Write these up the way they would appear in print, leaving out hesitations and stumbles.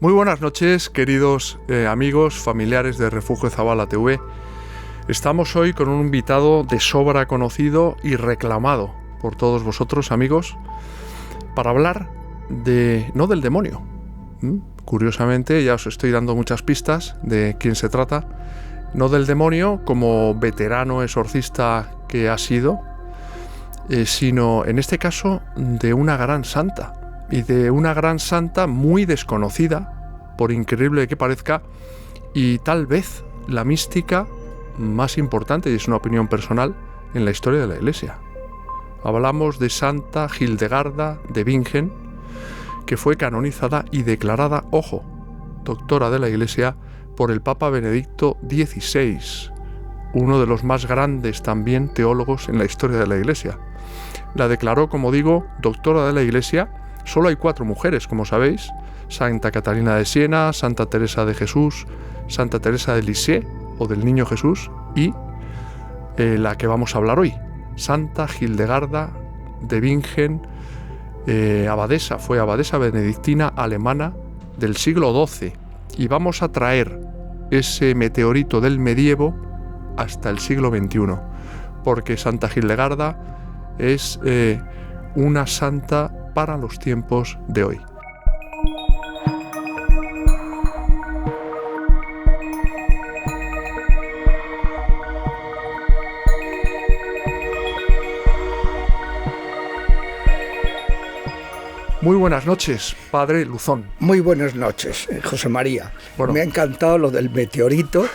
Muy buenas noches, queridos amigos, familiares de Refugio Zabala TV. Estamos hoy con un invitado de sobra conocido y reclamado por todos vosotros, amigos, para hablar no del demonio. Curiosamente, ya os estoy dando muchas pistas de quién se trata. No del demonio como veterano exorcista que ha sido, sino en este caso de una gran santa. Y de una gran santa muy desconocida, por increíble que parezca, y tal vez la mística más importante, y es una opinión personal, en la historia de la Iglesia. Hablamos de Santa Hildegarda de Bingen, que fue canonizada y declarada, ojo, doctora de la Iglesia por el Papa Benedicto XVI, uno de los más grandes también teólogos en la historia de la Iglesia. La declaró, como digo, doctora de la Iglesia. Solo hay 4 mujeres, como sabéis: Santa Catalina de Siena, Santa Teresa de Jesús, Santa Teresa de Lisieux, o del Niño Jesús, y la que vamos a hablar hoy, Santa Hildegarda de Bingen, fue abadesa benedictina alemana del siglo XII. Y vamos a traer ese meteorito del medievo hasta el siglo XXI, porque Santa Hildegarda es una santa para los tiempos de hoy. Muy buenas noches, Padre Luzón. Muy buenas noches, José María. Bueno, me ha encantado lo del meteorito,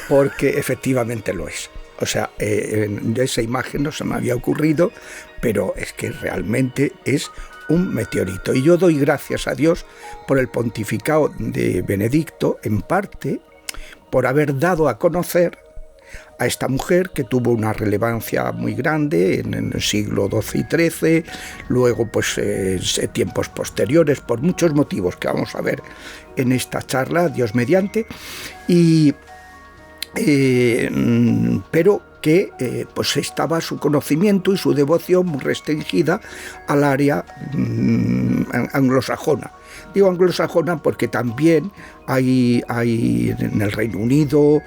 porque efectivamente lo es. O sea, esa imagen no se me había ocurrido, pero es que realmente es un meteorito. Y yo doy gracias a Dios por el pontificado de Benedicto, en parte por haber dado a conocer a esta mujer que tuvo una relevancia muy grande en el siglo XII y XIII, luego pues tiempos posteriores, por muchos motivos que vamos a ver en esta charla, Dios mediante, pero que pues estaba su conocimiento y su devoción muy restringida al área anglosajona. Digo anglosajona porque también hay en el Reino Unido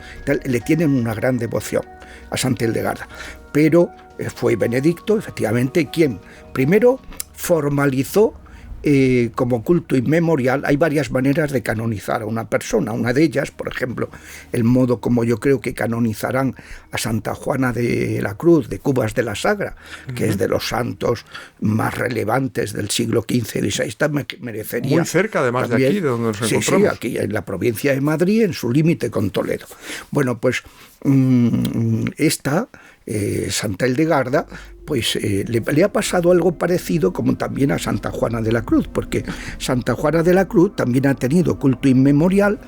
le tienen una gran devoción a Santa Hildegarda, pero fue Benedicto, efectivamente, quien primero formalizó como culto inmemorial. Hay varias maneras de canonizar a una persona. Una de ellas, por ejemplo, el modo como yo creo que canonizarán a Santa Juana de la Cruz, de Cubas de la Sagra, que es de los santos más relevantes del siglo XV y XVI. También merecería... Muy cerca, además, también, de aquí, de donde nos encontramos. Sí, aquí en la provincia de Madrid, en su límite con Toledo. Bueno, pues esta Santa Hildegarda, pues le ha pasado algo parecido como también a Santa Juana de la Cruz, porque Santa Juana de la Cruz también ha tenido culto inmemorial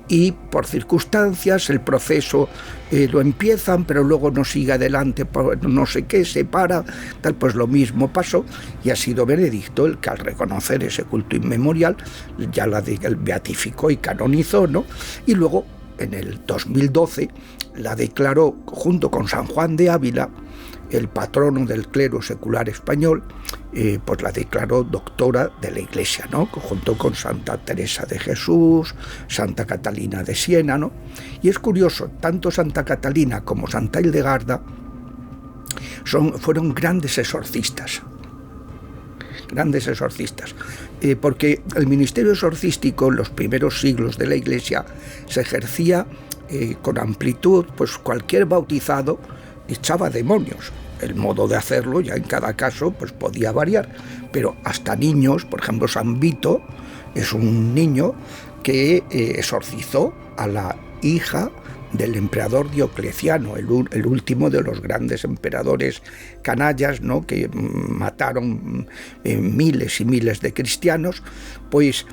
y por circunstancias el proceso lo empiezan, pero luego no sigue adelante por no sé qué, se para, tal. Pues lo mismo pasó, y ha sido Benedicto el que, al reconocer ese culto inmemorial, ya la beatificó y canonizó, ¿no? Y luego en el 2012 la declaró, junto con San Juan de Ávila, el patrono del clero secular español, pues la declaró doctora de la Iglesia, ¿no? Junto con Santa Teresa de Jesús, Santa Catalina de Siena, ¿no? Y es curioso, tanto Santa Catalina como Santa Hildegarda fueron grandes exorcistas. Porque el ministerio exorcístico en los primeros siglos de la Iglesia se ejercía con amplitud. Pues cualquier bautizado echaba demonios. El modo de hacerlo ya en cada caso pues podía variar, pero hasta niños, por ejemplo San Vito es un niño que exorcizó a la hija del emperador Diocleciano, el último de los grandes emperadores canallas, ¿no? Que mataron miles y miles de cristianos. Pues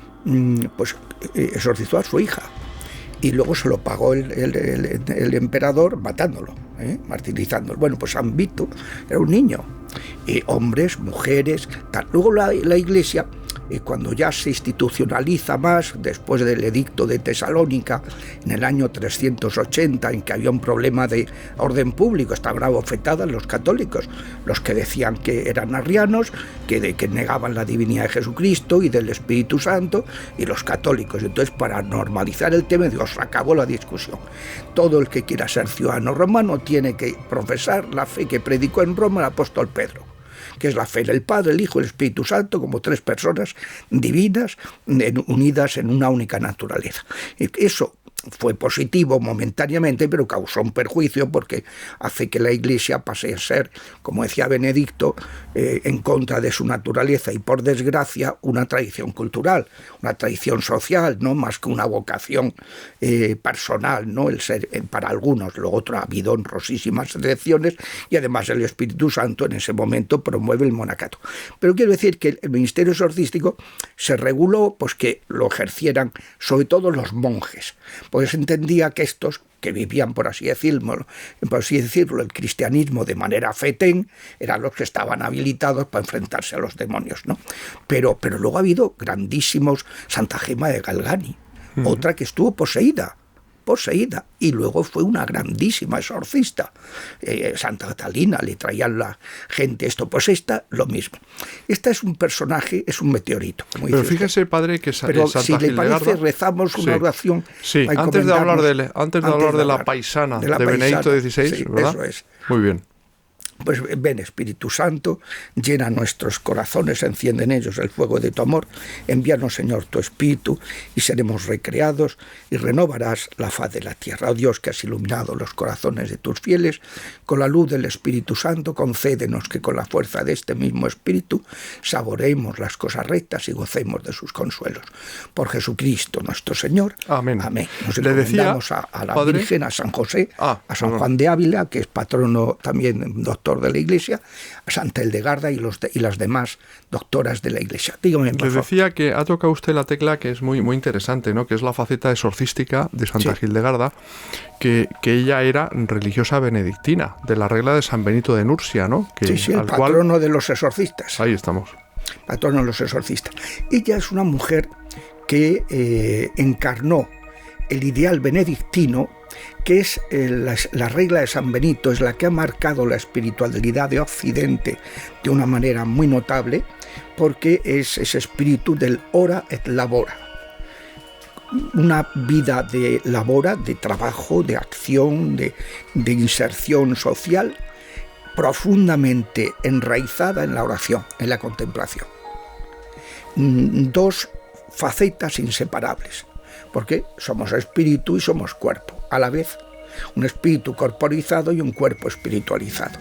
exorcizó a su hija, y luego se lo pagó el emperador matándolo, martirizándolo. Bueno, pues San Vito era un niño, hombres, mujeres, tal. Luego la Iglesia cuando ya se institucionaliza más, después del edicto de Tesalónica, en el año 380, en que había un problema de orden público, estaban abofetadas los católicos, los que decían que eran arrianos, que negaban la divinidad de Jesucristo y del Espíritu Santo, y los católicos. Entonces, para normalizar el tema, Dios acabó la discusión. Todo el que quiera ser ciudadano romano tiene que profesar la fe que predicó en Roma el apóstol Pedro, que es la fe del Padre, el Hijo y el Espíritu Santo, como tres personas divinas unidas en una única naturaleza. Eso fue positivo momentáneamente, pero causó un perjuicio porque hace que la Iglesia pase a ser, como decía Benedicto, en contra de su naturaleza y, por desgracia, una tradición cultural, una tradición social, no más que una vocación personal, ¿no? El ser para algunos. Lo otro, ha habido honrosísimas excepciones, y además el Espíritu Santo en ese momento promueve el monacato. Pero quiero decir que el ministerio exorcístico se reguló, pues, que lo ejercieran sobre todo los monjes, pues se entendía que estos, que vivían, por así decirlo, el cristianismo de manera fetén, eran los que estaban habilitados para enfrentarse a los demonios, ¿no? Pero luego ha habido grandísimos, Santa Gema de Galgani, otra que estuvo poseída, y luego fue una grandísima exorcista. Santa Catalina, le traían la gente esto, pues esta, lo mismo. Esta es un personaje, es un meteorito. Pero fíjese, padre, que pero Santa si le parece, Gildegarda, rezamos una oración. Sí, antes de hablar de la paisana de Benedicto XVI, sí, ¿verdad? Eso es. Muy bien. Pues ven, Espíritu Santo, llena nuestros corazones, enciende en ellos el fuego de tu amor, envíanos, Señor, tu Espíritu, y seremos recreados, y renovarás la faz de la tierra. Oh Dios, que has iluminado los corazones de tus fieles, con la luz del Espíritu Santo, concédenos que con la fuerza de este mismo Espíritu saboreemos las cosas rectas y gocemos de sus consuelos. Por Jesucristo nuestro Señor. Amén. Amén. Nos Le encomendamos decía, a la padre, Virgen, a San José, a San perdón. Juan de Ávila, que es patrono también, doctor de la Iglesia, a Santa Hildegarda y las demás doctoras de la Iglesia. Dígame, por Le favor. decía que ha tocado usted la tecla que es muy, muy interesante, ¿no? Que es la faceta exorcística de Santa Sí. Hildegarda, que ella era religiosa benedictina, de la regla de San Benito de Nursia, ¿no? Que, Sí, el al patrono cual, de los exorcistas. ahí estamos. Patrono de los exorcistas. Ella es una mujer que encarnó el ideal benedictino, que es la regla de San Benito, es la que ha marcado la espiritualidad de Occidente de una manera muy notable, porque es ese espíritu del ora et labora. Una vida de labora, de trabajo, de acción, de inserción social, profundamente enraizada en la oración, en la contemplación. Dos facetas inseparables, porque somos espíritu y somos cuerpo, a la vez, un espíritu corporizado y un cuerpo espiritualizado.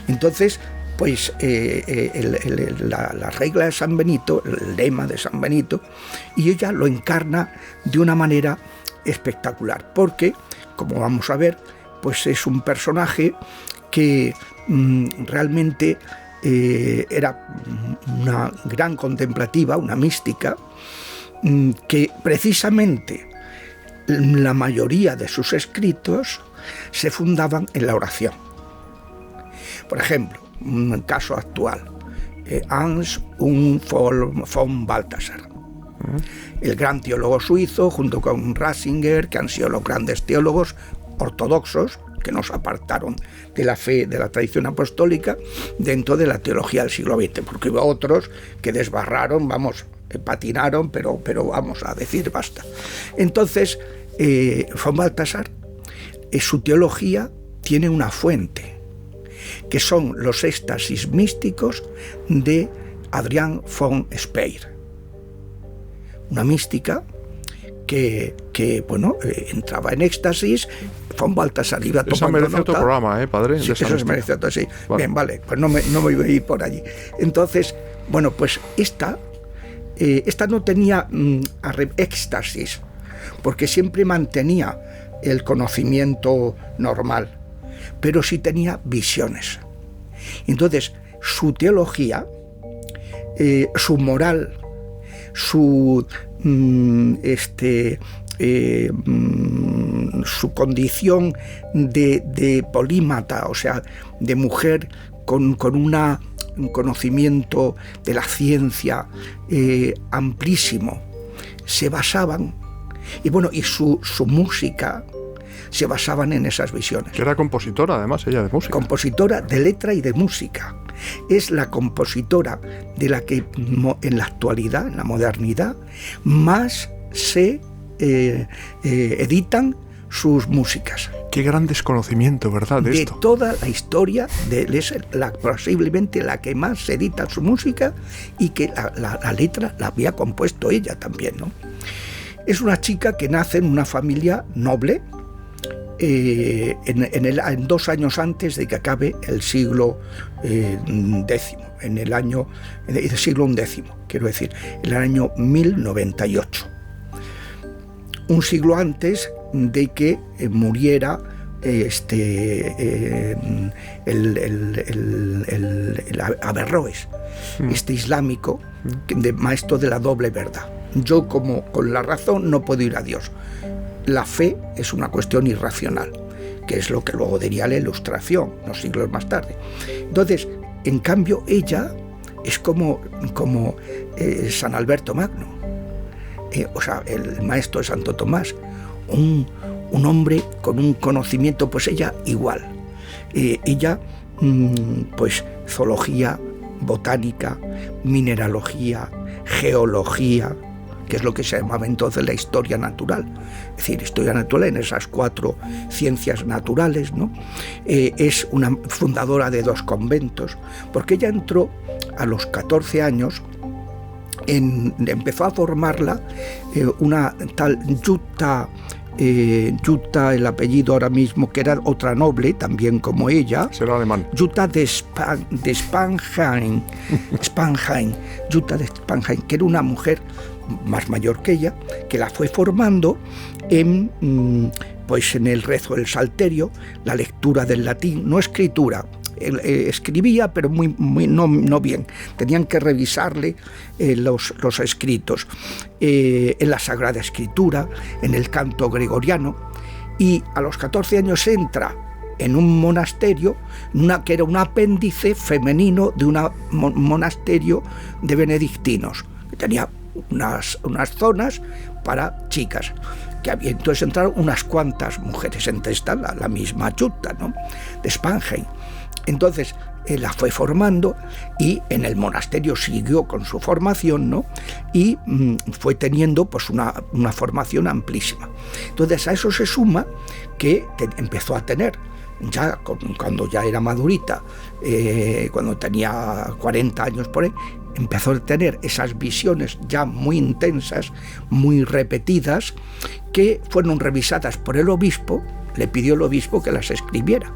Entonces, pues la regla de San Benito, el lema de San Benito, y ella lo encarna de una manera espectacular, porque, como vamos a ver, pues es un personaje que realmente era una gran contemplativa, una mística, que precisamente la mayoría de sus escritos se fundaban en la oración. Por ejemplo, un caso actual, Hans von Balthasar, el gran teólogo suizo, junto con Ratzinger, que han sido los grandes teólogos ortodoxos que nos apartaron de la fe, de la tradición apostólica, dentro de la teología del siglo XX, porque hubo otros que desbarraron, patinaron, pero vamos a decir basta. Entonces, von Balthasar, su teología tiene una fuente, que son los éxtasis místicos de Adrián von Speyer. Una mística que entraba en éxtasis. Von Balthasar iba tomando Esa merece nota. otro programa, padre. Sí, eso merece otro, sí. Vale. Bien, vale, pues no me voy a ir por allí. Entonces, bueno, pues esta no tenía éxtasis, porque siempre mantenía el conocimiento normal, pero sí tenía visiones. Entonces, su teología, su moral, su condición de polímata, o sea, de mujer con una un conocimiento de la ciencia amplísimo, se basaban, y bueno, y su música se basaban en esas visiones. Que era compositora, además, ella de música. Compositora de letra y de música. Es la compositora de la que en la actualidad, en la modernidad, más se editan sus músicas. Qué gran desconocimiento, ¿verdad? De esto. Toda la historia, es posiblemente la que más se edita su música, y que la letra la había compuesto ella también, ¿no? Es una chica que nace en una familia noble, en 2 años antes de que acabe el siglo X, en el siglo XI, quiero decir, en el año 1098. Un siglo antes de que muriera el Averroes, islámico, maestro de la doble verdad. Yo, como con la razón, no puedo ir a Dios. La fe es una cuestión irracional, que es lo que luego diría la Ilustración, unos siglos más tarde. Entonces, en cambio, ella es como San Alberto Magno, o sea, el maestro de Santo Tomás, un hombre con un conocimiento, pues ella igual. Ella, pues zoología, botánica, mineralogía, geología, que es lo que se llamaba entonces la historia natural. Es decir, historia natural en esas 4 ciencias naturales, ¿no? Es una fundadora de 2 conventos, porque ella entró a los 14 años, empezó a formarla una tal Jutta, el apellido ahora mismo, que era otra noble, también como ella. Será alemán. Jutta de Spanheim, Jutta de Spanheim, que era una mujer más mayor que ella, que la fue formando en el rezo del Salterio, la lectura del latín, no escritura. Escribía, pero muy no bien. Tenían que revisarle los escritos, en la Sagrada Escritura, en el canto gregoriano, y a los 14 años entra en un monasterio, que era un apéndice femenino de un monasterio de benedictinos, que tenía unas zonas para chicas. Entonces entraron unas cuantas mujeres, entre estas la misma Jutta, ¿no?, de Spanheim. Entonces la fue formando, y en el monasterio siguió con su formación, ¿no?, y fue teniendo pues una formación amplísima. Entonces a eso se suma que empezó a tener, ya cuando ya era madurita, cuando tenía 40 años por ahí, empezó a tener esas visiones ya muy intensas, muy repetidas, que fueron revisadas por el obispo. Le pidió el obispo que las escribiera,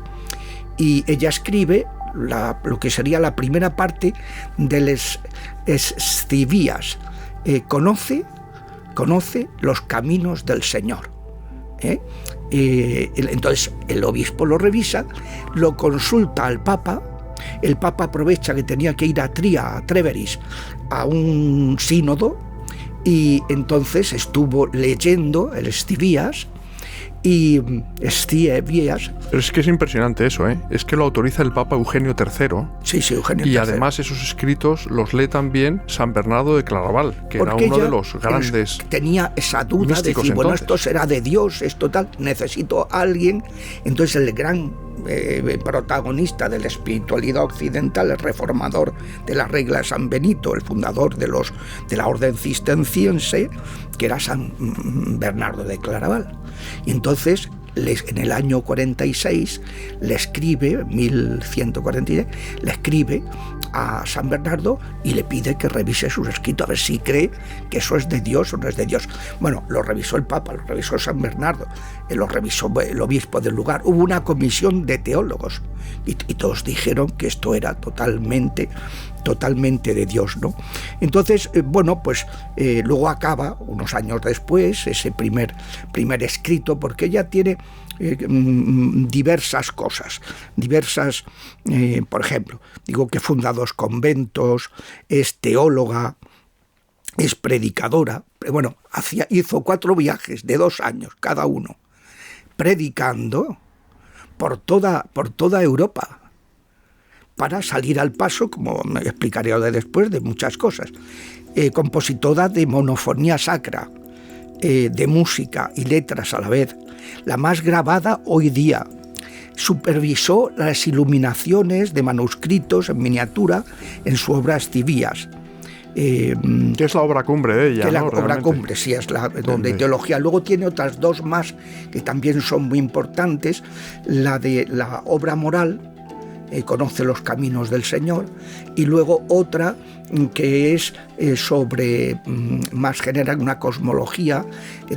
y ella escribe lo que sería la primera parte de las Escivías. Conoce los caminos del Señor. Entonces el obispo lo revisa, lo consulta al Papa. El Papa aprovecha que tenía que ir a Treveris a un sínodo, y entonces estuvo leyendo el Escivías y Escivías. Pero es que es impresionante eso, ¿eh? Es que lo autoriza el Papa Eugenio III. Sí, Eugenio III. Y III. además esos escritos los lee también San Bernardo de Claraval, que porque era uno de los grandes. Tenía esa duda de decir, bueno, esto será de Dios, esto tal, necesito a alguien. Entonces el gran protagonista de la espiritualidad occidental, el reformador de la regla de San Benito, el fundador de la orden cisterciense, que era San Bernardo de Claraval. Y entonces, en el año 46, le escribe, 1146, le escribe a San Bernardo y le pide que revise sus escritos, a ver si cree que eso es de Dios o no es de Dios. Bueno, lo revisó el Papa, lo revisó San Bernardo, lo revisó el obispo del lugar. Hubo una comisión de teólogos y todos dijeron que esto era totalmente de Dios, ¿no? Entonces, luego acaba, unos años después, ese primer escrito, porque ella tiene diversas cosas, por ejemplo, digo que funda 2 conventos, es teóloga, es predicadora, pero hizo 4 viajes de 2 años cada uno, predicando por toda Europa, para salir al paso, como me explicaré ahora después, de muchas cosas. Compositora de monofonía sacra, de música y letras a la vez, la más grabada hoy día. Supervisó las iluminaciones de manuscritos en miniatura en su obra Escivías. Que es la obra cumbre de ella, que ¿no? La obra cumbre, sí, es la de teología. Luego tiene otras dos más que también son muy importantes. La de la obra moral, conoce los caminos del Señor, y luego otra que es sobre, más general, una cosmología,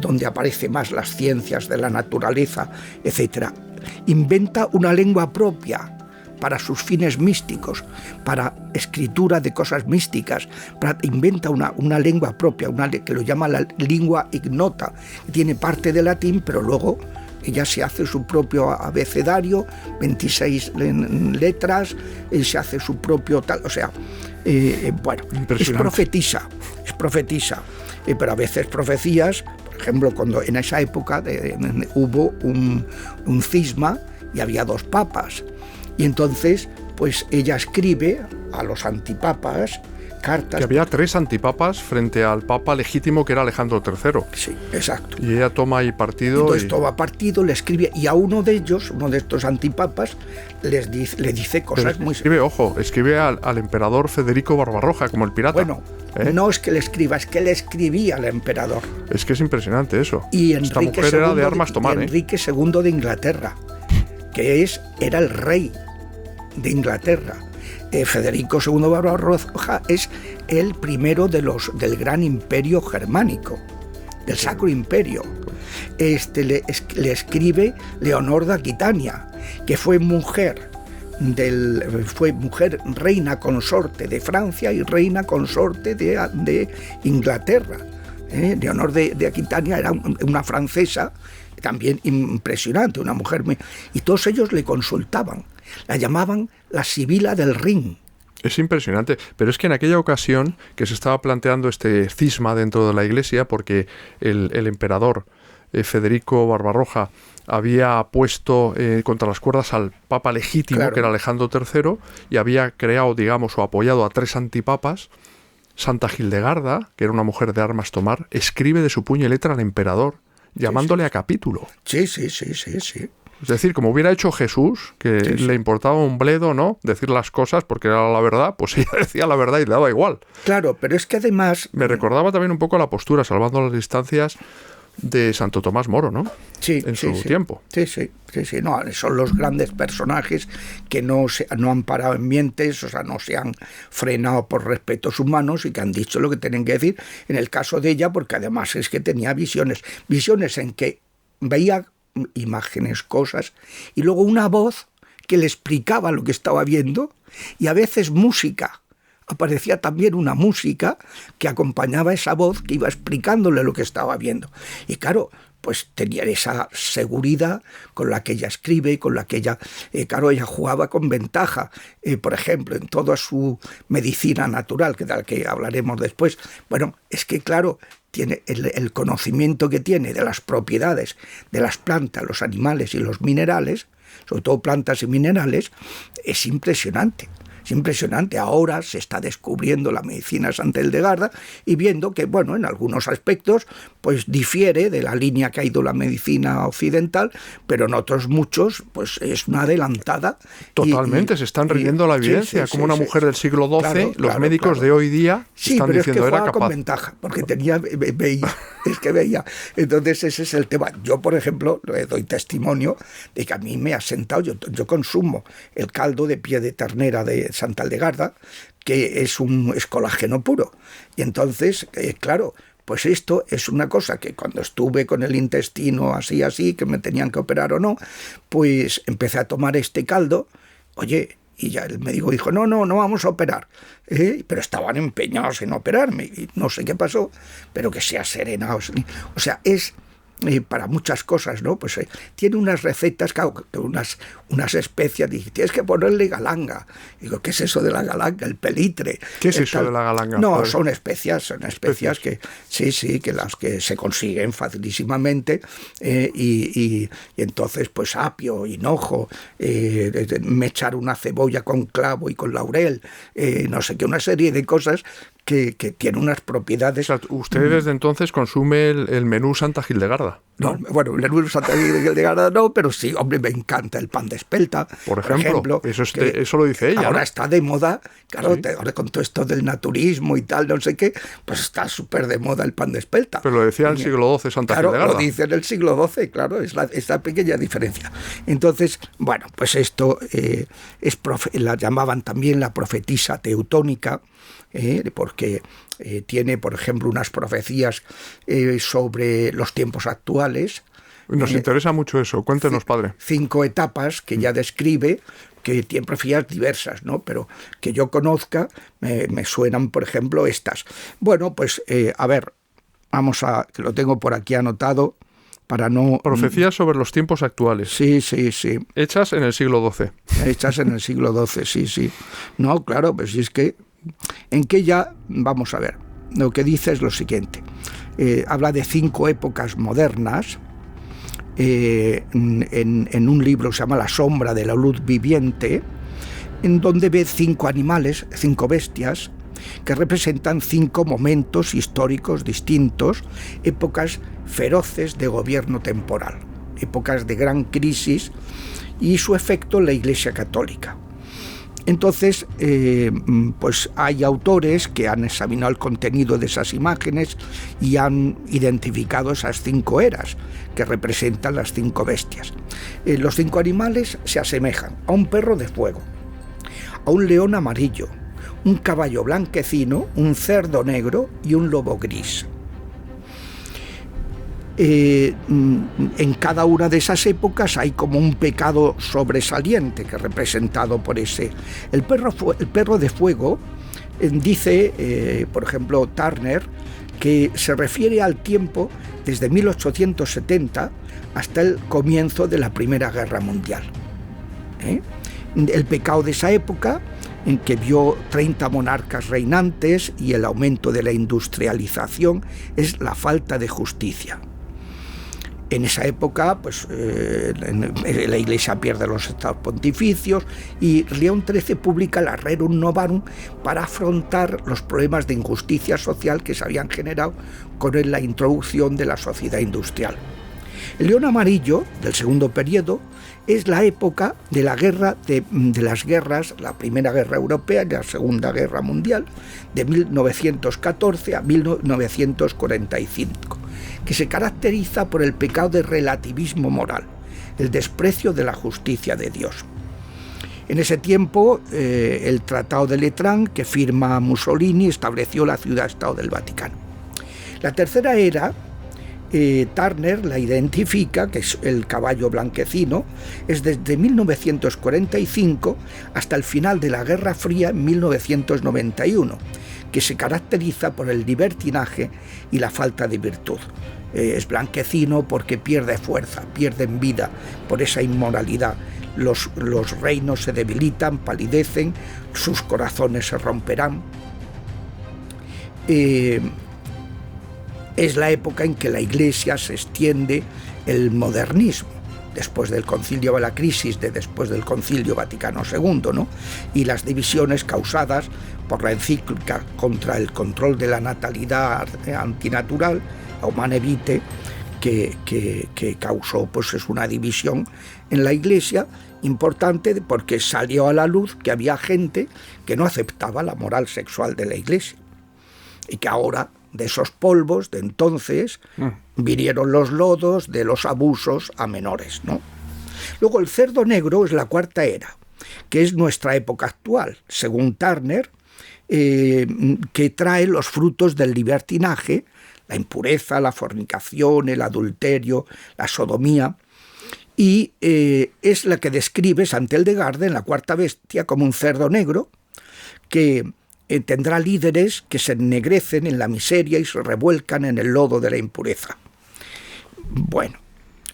donde aparece más las ciencias de la naturaleza, etc. Inventa una lengua propia para sus fines místicos, para escritura de cosas místicas, inventa una lengua propia, que lo llama la lingua ignota, que tiene parte de latín, pero luego ella se hace su propio abecedario, 26 letras, se hace su propio tal, o sea, bueno, es profetisa, pero a veces profecías, por ejemplo, cuando en esa época hubo un cisma y había 2 papas, y entonces pues ella escribe a los antipapas cartas. Que había 3 antipapas frente al papa legítimo, que era Alejandro III. Sí, exacto. Y ella toma ahí partido. Entonces toma partido, le escribe, y a uno de ellos, uno de estos antipapas, le dice cosas muy... Escribe al emperador Federico Barbarroja, como el pirata. Bueno, no es que le escriba, es que le escribía al emperador. Es que es impresionante eso. Y esta mujer era de armas tomar. Enrique II de Inglaterra, que era el rey de Inglaterra. Federico II Barbarroja es el primero del gran imperio germánico, del Sacro Imperio. Le escribe Leonor de Aquitania, que fue mujer reina consorte de Francia y reina consorte de Inglaterra. Leonor de Aquitania era una francesa también impresionante, una mujer, y todos ellos le consultaban. La llamaban la Sibila del Rin. Es impresionante, pero es que en aquella ocasión que se estaba planteando este cisma dentro de la Iglesia, porque el emperador Federico Barbarroja había puesto contra las cuerdas al papa legítimo, claro, que era Alejandro III, y había creado, digamos, o apoyado a 3 antipapas. Santa Hildegarda, que era una mujer de armas tomar, escribe de su puño y letra al emperador, llamándole a capítulo. Sí. Es decir, como hubiera hecho Jesús, que le importaba un bledo, ¿no?, decir las cosas porque era la verdad, pues ella decía la verdad y le daba igual. Claro, pero es que además... Me recordaba también un poco la postura, salvando las distancias, de Santo Tomás Moro, ¿no? Sí, en su tiempo. Sí. No, son los grandes personajes que no han parado en mientes, o sea, no se han frenado por respetos humanos y que han dicho lo que tienen que decir. En el caso de ella, porque además es que tenía visiones en que veía imágenes, cosas, y luego una voz que le explicaba lo que estaba viendo, y a veces música. Aparecía también una música que acompañaba esa voz que iba explicándole lo que estaba viendo. Y claro, pues tenía esa seguridad con la que ella escribe, con la que ella, ella jugaba con ventaja, por ejemplo, en toda su medicina natural, que del que hablaremos después. Bueno, es que claro, tiene el conocimiento que tiene de las propiedades de las plantas, los animales y los minerales, sobre todo plantas y minerales, es impresionante. Es impresionante. Ahora se está descubriendo la medicina Santa Hildegarda y viendo que, bueno, en algunos aspectos pues difiere de la línea que ha ido la medicina occidental, pero en otros muchos pues es una adelantada. Totalmente, se están riendo la evidencia. Como una mujer del siglo XII, los médicos de hoy día están diciendo era capaz. Con ventaja, porque veía. Entonces ese es el tema. Yo, por ejemplo, le doy testimonio de que a mí me ha sentado, yo consumo el caldo de pie de ternera de Santa Hildegarda, que es colágeno puro. Y entonces, claro, pues esto es una cosa que cuando estuve con el intestino así, que me tenían que operar o no, pues empecé a tomar este caldo, oye, y ya el médico dijo, no vamos a operar. Pero estaban empeñados en operarme, y no sé qué pasó, pero que se ha serenado. O sea, es para muchas cosas, ¿no? Pues tiene unas recetas, claro, unas especias, y tienes que ponerle galanga. Digo, ¿qué es eso de la galanga? El pelitre. ¿Qué es eso de la galanga? No, son especias que sí, que las que se consiguen facilísimamente, y entonces pues apio, hinojo, mechar una cebolla con clavo y con laurel, no sé qué, una serie de cosas que tiene unas propiedades. O sea, usted desde entonces consume el menú Santa Hildegarda, ¿no? No, bueno, el menú Santa Hildegarda no, pero sí, hombre, me encanta el pan de espelta. Por ejemplo, eso lo dice ella, ahora, ¿no? está de moda, claro, Sí. ahora con todo esto del naturismo y tal, no sé qué, pues está súper de moda el pan de espelta. Pero lo decía en el siglo XII Santa Claro, Hildegarda. lo dice en el siglo XII, claro, es esta pequeña diferencia. Entonces, bueno, pues esto la llamaban también la profetisa teutónica, porque tiene, por ejemplo, unas profecías sobre los tiempos actuales. Nos interesa mucho eso. Cuéntenos, padre. 5 etapas que ya describe, que tienen profecías diversas, ¿no? Pero que yo conozca, me suenan, por ejemplo, estas. Bueno, pues, a ver, que lo tengo por aquí anotado para no... Profecías sobre los tiempos actuales. Sí. Hechas en el siglo XII. Hechas en el siglo XII, sí. No, claro, pues si es que... En que ya, vamos a ver, lo que dice es lo siguiente. Habla de 5 épocas modernas, en un libro que se llama La sombra de la luz viviente, en donde ve 5 animales, 5 bestias, que representan 5 momentos históricos distintos, épocas feroces de gobierno temporal, épocas de gran crisis y su efecto en la Iglesia Católica. Entonces, pues hay autores que han examinado el contenido de esas imágenes y han identificado esas 5 eras que representan las 5 bestias. Los 5 animales se asemejan a un perro de fuego, a un león amarillo, un caballo blanquecino, un cerdo negro y un lobo gris. En cada una de esas épocas hay como un pecado sobresaliente que es representado por ese. El perro de fuego dice, por ejemplo, Turner, que se refiere al tiempo desde 1870 hasta el comienzo de la Primera Guerra Mundial. El pecado de esa época, en que vio 30 monarcas reinantes y el aumento de la industrialización, es la falta de justicia. En esa época, pues, la Iglesia pierde los estados pontificios y León XIII publica la Rerum Novarum para afrontar los problemas de injusticia social que se habían generado con la introducción de la sociedad industrial. El León Amarillo, del segundo periodo, es la época de la guerra de las guerras, la Primera Guerra Europea y la Segunda Guerra Mundial, de 1914 a 1945, que se caracteriza por el pecado de relativismo moral, el desprecio de la justicia de Dios. En ese tiempo, el Tratado de Letrán, que firma Mussolini, estableció la ciudad-estado del Vaticano. La tercera era, Turner la identifica, que es el caballo blanquecino, es desde 1945 hasta el final de la Guerra Fría en 1991, que se caracteriza por el libertinaje y la falta de virtud. Es blanquecino porque pierde fuerza, pierden vida por esa inmoralidad. Los reinos se debilitan, palidecen, sus corazones se romperán. Es la época en que la Iglesia se extiende el modernismo, después del concilio, la crisis después del Concilio Vaticano II, ¿no? Y las divisiones causadas por la encíclica contra el control de la natalidad antinatural, Humanae Vitae, que causó, pues, es una división en la Iglesia importante, porque salió a la luz que había gente que no aceptaba la moral sexual de la Iglesia y que ahora, de esos polvos de entonces, vinieron los lodos de los abusos a menores, ¿no? Luego el cerdo negro es la cuarta era, que es nuestra época actual, según Turner, que trae los frutos del libertinaje, la impureza, la fornicación, el adulterio, la sodomía, y es la que describe Santa Hildegarda en la cuarta bestia como un cerdo negro que tendrá líderes que se ennegrecen en la miseria y se revuelcan en el lodo de la impureza. Bueno,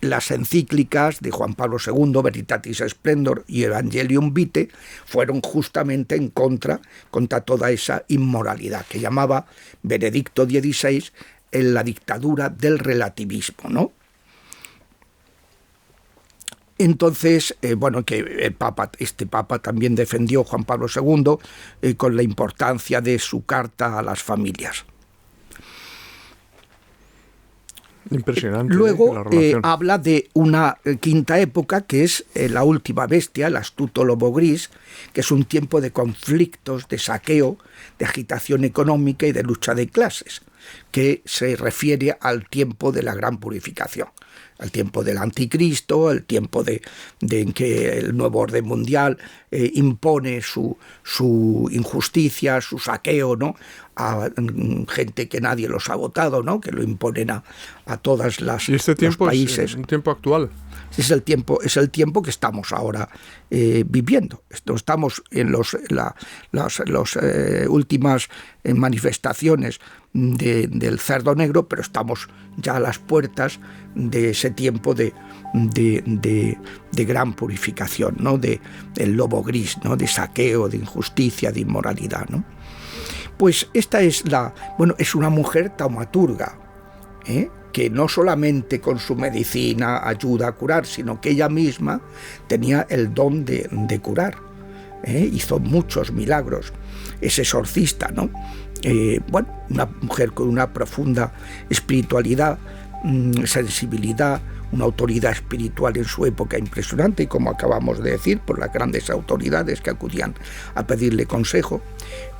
las encíclicas de Juan Pablo II, Veritatis Splendor y Evangelium Vitae, fueron justamente contra toda esa inmoralidad que llamaba Benedicto XVI en la dictadura del relativismo, ¿no? Entonces, que este Papa también defendió, Juan Pablo II, con la importancia de su carta a las familias. Impresionante. Luego la relación. habla de una quinta época que es la última bestia, el astuto lobo gris, que es un tiempo de conflictos, de saqueo, de agitación económica y de lucha de clases, que se refiere al tiempo de la gran purificación, al tiempo del anticristo, el tiempo en que el nuevo orden mundial impone su injusticia, su saqueo, ¿no?, a gente que nadie los ha votado, ¿no?, que lo imponen a todas las ¿Y este tiempo los países. es un tiempo actual? Es el tiempo que estamos ahora viviendo. Estamos en las últimas manifestaciones del cerdo negro, pero estamos ya a las puertas de ese tiempo de gran purificación, ¿no?, del lobo gris, ¿no?, de saqueo, de injusticia, de inmoralidad, ¿no? Pues esta es es una mujer taumaturga, que no solamente con su medicina ayuda a curar, sino que ella misma tenía el don de curar. Hizo muchos milagros. Es exorcista, ¿no? Una mujer con una profunda espiritualidad, sensibilidad, una autoridad espiritual en su época impresionante, y como acabamos de decir, por las grandes autoridades que acudían a pedirle consejo.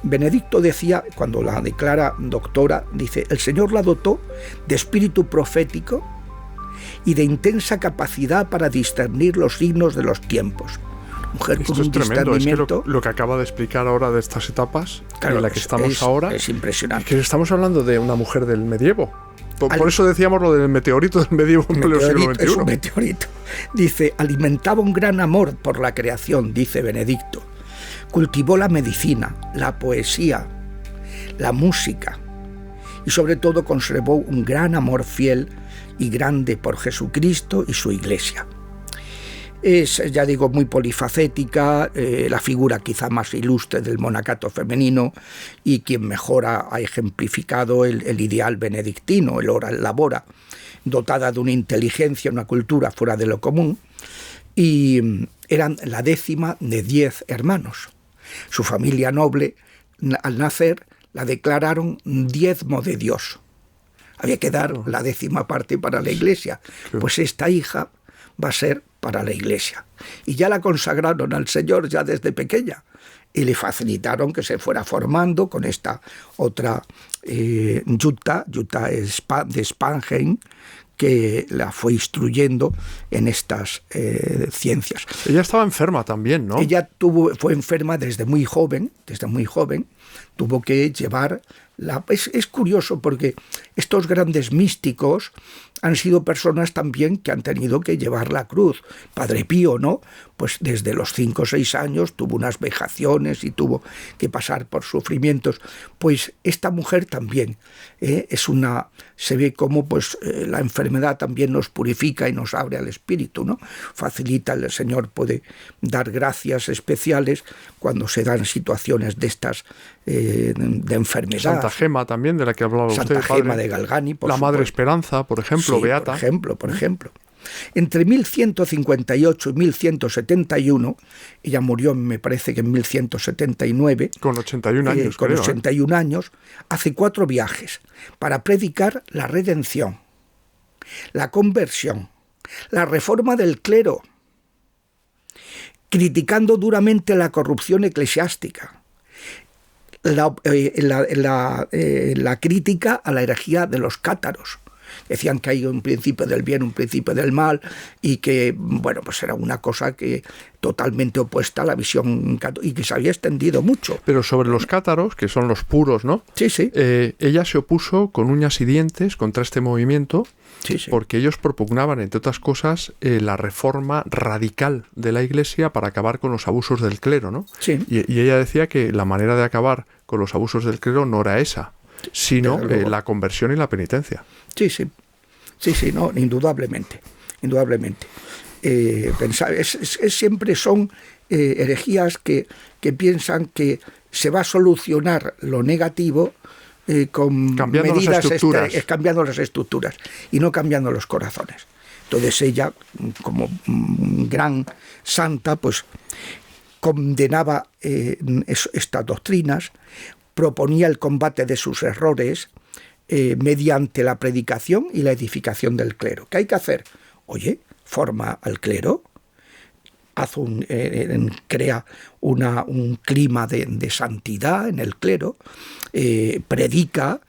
Benedicto decía, cuando la declara doctora, dice: el Señor la dotó de espíritu profético y de intensa capacidad para discernir los signos de los tiempos. Mujer Esto con es un tremendo. discernimiento. Es que lo que acaba de explicar ahora de estas etapas, Claro, en la que estamos ahora, es impresionante. que estamos hablando de una mujer del medievo. Por eso decíamos lo del meteorito del medievo en el siglo XXI. Es un meteorito. Dice: alimentaba un gran amor por la creación, dice Benedicto. Cultivó la medicina, la poesía, la música, y sobre todo conservó un gran amor fiel y grande por Jesucristo y su Iglesia. Es, ya digo, muy polifacética, la figura quizá más ilustre del monacato femenino, y quien mejor ha ejemplificado el ideal benedictino, el ora et labora, dotada de una inteligencia, una cultura fuera de lo común, y eran la 10ª de 10 hermanos. Su familia noble, al nacer, la declararon diezmo de Dios. Había que dar la 10ª parte para la Iglesia. Pues esta hija va a ser para la Iglesia. Y ya la consagraron al Señor ya desde pequeña, y le facilitaron que se fuera formando con esta otra Jutta de Spanheim, que la fue instruyendo en estas ciencias. Ella estaba enferma también, ¿no? Ella fue enferma desde muy joven, tuvo que llevar es curioso porque estos grandes místicos han sido personas también que han tenido que llevar la cruz. Padre Pío, ¿no? Pues desde los 5 o 6 años tuvo unas vejaciones y tuvo que pasar por sufrimientos. Pues esta mujer también se ve como la enfermedad también nos purifica y nos abre al espíritu, ¿no? Facilita, el Señor puede dar gracias especiales cuando se dan situaciones de estas de enfermedad. Santa Gema también, de la que hablaba usted, Santa padre. Gema de Galgani, por la supuesto. Madre Esperanza, por ejemplo, Sí, beata. Por ejemplo. Entre 1158 y 1171, ella murió, me parece que en 1179. Con 81 años, Con creo. 81 años, hace 4 viajes para predicar la redención, la conversión, la reforma del clero, criticando duramente la corrupción eclesiástica, la crítica a la herejía de los cátaros. Decían que hay un principio del bien, un principio del mal, y que, pues era una cosa que totalmente opuesta a la visión católica y que se había extendido mucho. Pero sobre los cátaros, que son los puros, ¿no? Sí, sí. Ella se opuso con uñas y dientes contra este movimiento, Sí, sí. porque ellos propugnaban, entre otras cosas, la reforma radical de la Iglesia para acabar con los abusos del clero, ¿no? Sí. Y ella decía que la manera de acabar con los abusos del clero no era esa, sino la conversión y la penitencia. Sí, sí. Sí, no, indudablemente. Siempre son herejías que piensan que se va a solucionar lo negativo con cambiando medidas cambiando las estructuras y no cambiando los corazones. Entonces ella, como gran santa, pues condenaba estas doctrinas, proponía el combate de sus errores mediante la predicación y la edificación del clero. ¿Qué hay que hacer? Oye, forma al clero, crea un clima de santidad en el clero, predica,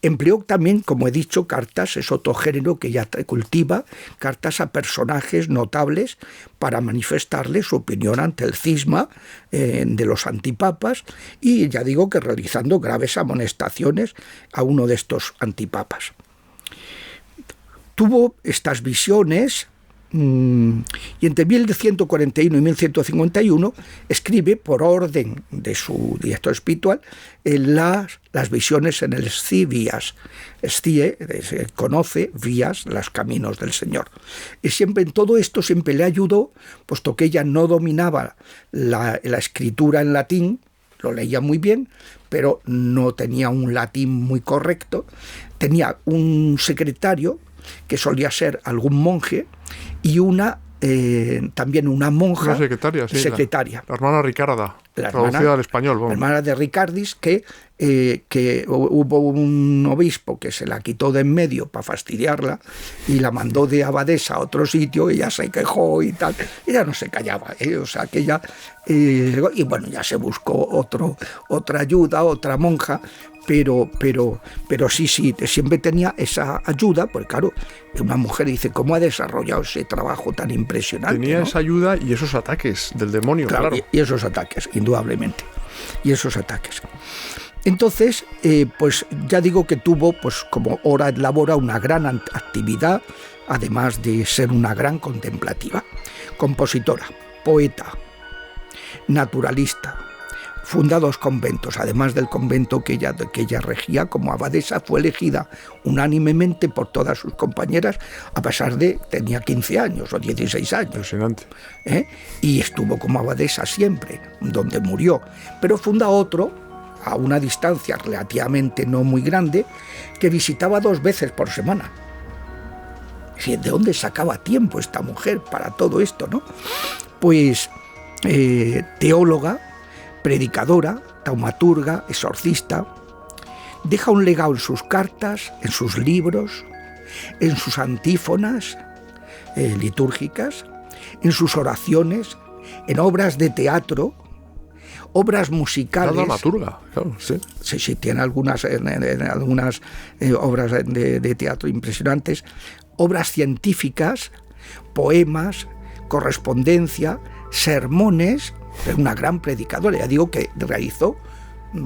empleó también, como he dicho, cartas, es otro género que ella cultiva, cartas a personajes notables para manifestarles su opinión ante el cisma de los antipapas, y ya digo que realizando graves amonestaciones a uno de estos antipapas. Tuvo estas visiones y entre 1141 y 1151 escribe, por orden de su director espiritual, las visiones en el Scivias. Se conoce vías, los caminos del Señor. Y siempre en todo esto siempre le ayudó, puesto que ella no dominaba la escritura en latín, lo leía muy bien, pero no tenía un latín muy correcto. Tenía un secretario, que solía ser algún monje, y también una monja. Una secretaria. La hermana Ricarda, traducida al español. Vamos. La hermana de Ricardis, que hubo un obispo que se la quitó de en medio para fastidiarla y la mandó de abadesa a otro sitio, y ella se quejó y tal. Ella no se callaba, o sea que ella... y bueno, ya se buscó otra ayuda, otra monja, pero sí, siempre tenía esa ayuda, porque claro, una mujer dice, ¿cómo ha desarrollado ese trabajo tan impresionante? Tenía, ¿no?, esa ayuda y esos ataques del demonio, claro. Y esos ataques, indudablemente. Y esos ataques. Entonces, pues ya digo que tuvo, pues como ora et labora, una gran actividad, además de ser una gran contemplativa. Compositora, poeta, naturalista. Funda 2 conventos, además del convento que ella regía como abadesa. Fue elegida unánimemente por todas sus compañeras, a pesar de tenía 15 años o 16 años. Impresionante. Y estuvo como abadesa siempre, donde murió. Pero funda otro, a una distancia relativamente no muy grande, que visitaba 2 veces por semana. ¿De dónde sacaba tiempo esta mujer para todo esto, no? Pues teóloga, predicadora, taumaturga, exorcista. Deja un legado en sus cartas, en sus libros, en sus antífonas litúrgicas, en sus oraciones, en obras de teatro, obras musicales. La dramaturga, claro, sí. Sí, tiene algunas obras de teatro impresionantes, obras científicas, poemas, correspondencia, sermones. Es una gran predicadora. Ya digo que realizó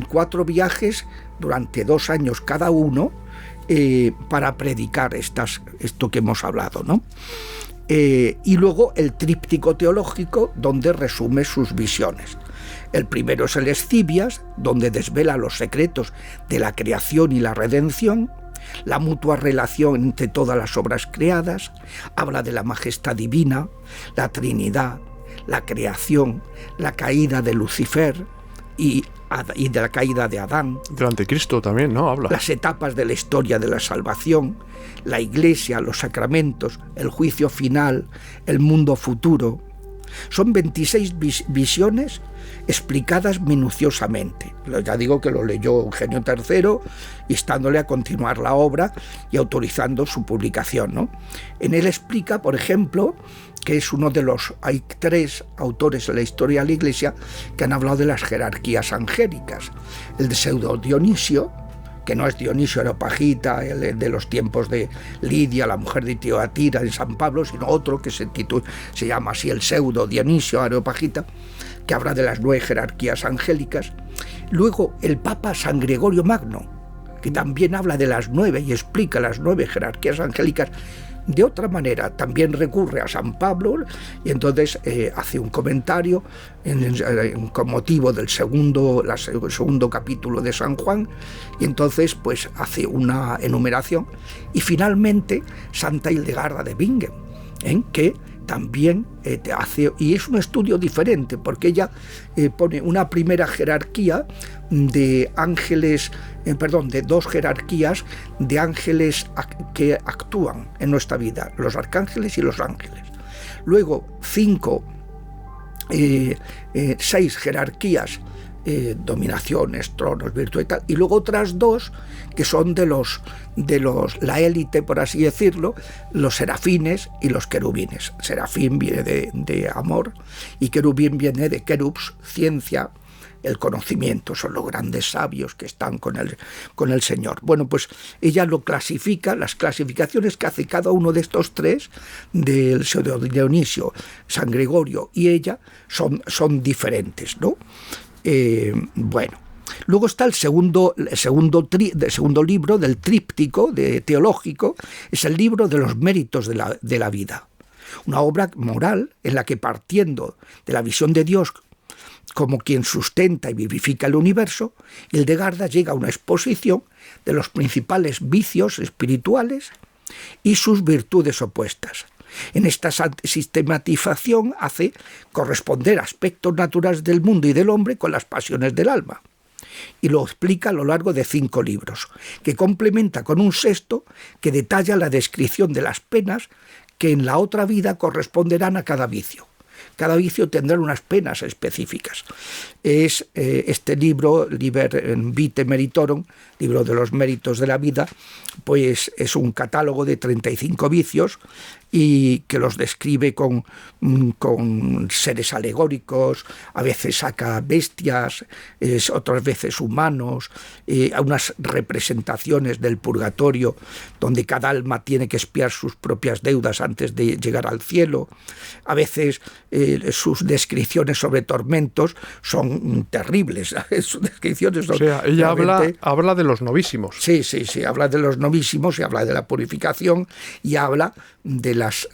4 viajes durante 2 años cada uno para predicar esto que hemos hablado, ¿no? Y luego el tríptico teológico, donde resume sus visiones. El primero es el Scivias, donde desvela los secretos de la creación y la redención, la mutua relación entre todas las obras creadas, habla de la majestad divina, la Trinidad, la creación, la caída de Lucifer y de la caída de Adán. Del anticristo también, ¿no? Habla. Las etapas de la historia de la salvación, la Iglesia, los sacramentos, el juicio final, el mundo futuro. Son 26 visiones explicadas minuciosamente. Ya digo que lo leyó Eugenio III, instándole a continuar la obra y autorizando su publicación, ¿no? En él explica, por ejemplo, que es uno de los... Hay 3 autores en la historia de la Iglesia que han hablado de las jerarquías angélicas. El de Pseudo Dionisio, que no es Dionisio Areopagita, el de los tiempos de Lidia, la mujer de Tiatira en San Pablo, sino otro que se llama así el Pseudo Dionisio Areopagita, que habla de las 9 jerarquías angélicas. Luego el Papa San Gregorio Magno, que también habla de las 9 y explica las 9 jerarquías angélicas, De otra manera, también recurre a San Pablo y entonces hace un comentario con motivo del segundo capítulo de San Juan, y entonces pues hace una enumeración. Y finalmente Santa Hildegarda de Bingen, que también hace, y es un estudio diferente, porque ella pone una primera jerarquía de ángeles, de dos jerarquías de ángeles que actúan en nuestra vida, los arcángeles y los ángeles. Luego 6 jerarquías, dominaciones, tronos, virtud y tal, y luego otras 2 que son de la élite, por así decirlo, los serafines y los querubines. Serafín viene de amor y querubín viene de querubs, ciencia, el conocimiento, son los grandes sabios que están con el Señor. Bueno, pues ella lo clasifica, las clasificaciones que hace cada uno de estos 3, del Dionisio, San Gregorio y ella, son diferentes, ¿no? Bueno, luego está el segundo libro del tríptico teológico, es el libro de los méritos de la vida. Una obra moral en la que, partiendo de la visión de Dios como quien sustenta y vivifica el universo, Hildegarda llega a una exposición de los principales vicios espirituales y sus virtudes opuestas. En esta sistematización hace corresponder aspectos naturales del mundo y del hombre con las pasiones del alma, y lo explica a lo largo de 5 libros, que complementa con un 6º que detalla la descripción de las penas que en la otra vida corresponderán a cada vicio. Cada vicio tendrá unas penas específicas. Es este libro, Liber Vitae Meritorum, libro de los méritos de la vida, pues es un catálogo de 35 vicios y que los describe con seres alegóricos, a veces saca bestias, otras veces humanos, unas representaciones del purgatorio donde cada alma tiene que expiar sus propias deudas antes de llegar al cielo. A veces sus descripciones sobre tormentos son terribles. Sus descripciones son, o sea, ella habla de los novísimos. Sí, habla de los novísimos y habla de la purificación y habla de las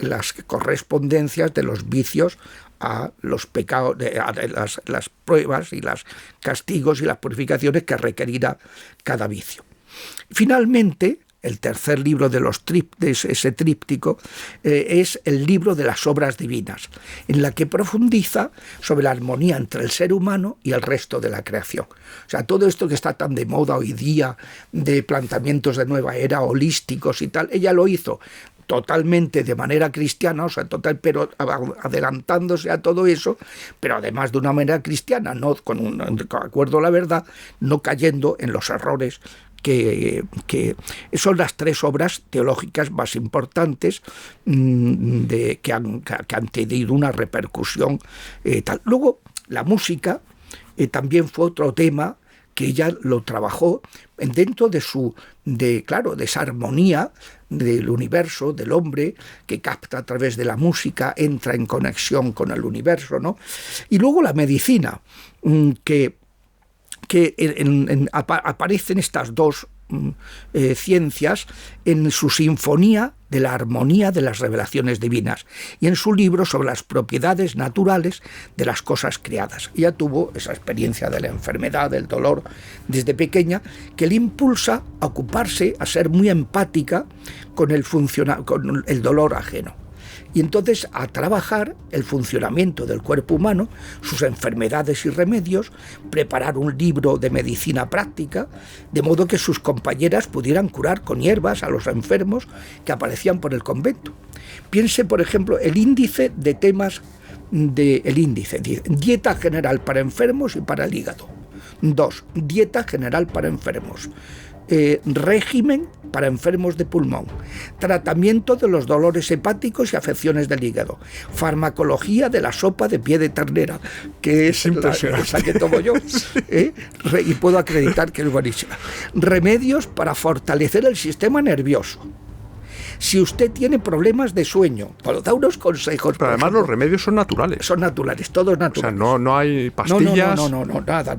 correspondencias de los vicios a los pecados, a las pruebas y los castigos y las purificaciones que requerirá cada vicio. Finalmente, el tercer libro de ese tríptico es el libro de las obras divinas, en la que profundiza sobre la armonía entre el ser humano y el resto de la creación. O sea, todo esto que está tan de moda hoy día, de planteamientos de nueva era, holísticos y tal, ella lo hizo totalmente de manera cristiana, o sea, pero adelantándose a todo eso, pero además de una manera cristiana, no con acuerdo a la verdad, no cayendo en los errores que son las 3 obras teológicas más importantes que han tenido una repercusión tal. Luego, la música también fue otro tema que ella lo trabajó dentro de esa armonía del universo, del hombre, que capta a través de la música, entra en conexión con el universo, ¿no? Y luego la medicina, que aparecen estas 2 ciencias en su sinfonía de la armonía de las revelaciones divinas y en su libro sobre las propiedades naturales de las cosas creadas. Ella tuvo esa experiencia de la enfermedad, del dolor desde pequeña, que le impulsa a ocuparse, a ser muy empática con el dolor ajeno. Y entonces a trabajar el funcionamiento del cuerpo humano, sus enfermedades y remedios, preparar un libro de medicina práctica, de modo que sus compañeras pudieran curar con hierbas a los enfermos que aparecían por el convento. Piense, por ejemplo, el índice de temas dieta general para enfermos y para el hígado. 2, dieta general para enfermos. Régimen para enfermos de pulmón, tratamiento de los dolores hepáticos y afecciones del hígado, farmacología de la sopa de pie de ternera, que es esa que tomo yo, y puedo acreditar que es buenísima. Remedios para fortalecer el sistema nervioso, Si usted tiene problemas de sueño, bueno, da unos consejos. Pero además los remedios son naturales. Son naturales, todos naturales. O sea, no hay pastillas. No, nada.